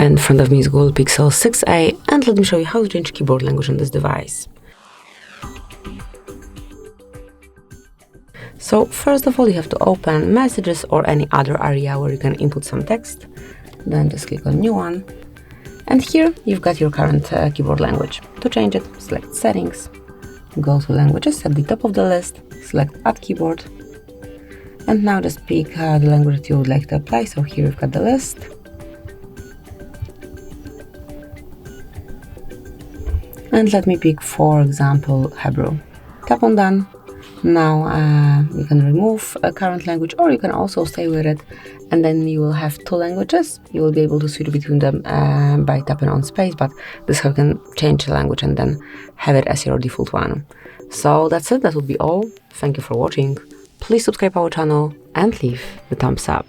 In front of me is Google Pixel 6a, and let me show you how to change keyboard language on this device. So first of all, you have to open Messages or any other area where you can input some text. Then just click on New One. And here you've got your current keyboard language. To change it, select Settings, go to Languages at the top of the list, select Add Keyboard. And now just pick the language that you would like to apply. So here we've got the list. And let me pick, for example, Hebrew. Tap on Done. Now you can remove a current language, or you can also stay with it, and then you will have two languages. You will be able to switch between them by tapping on space, but this is how you can change the language and then have it as your default one. So that's it, that would be all. Thank you for watching. Please subscribe our channel and leave the thumbs up.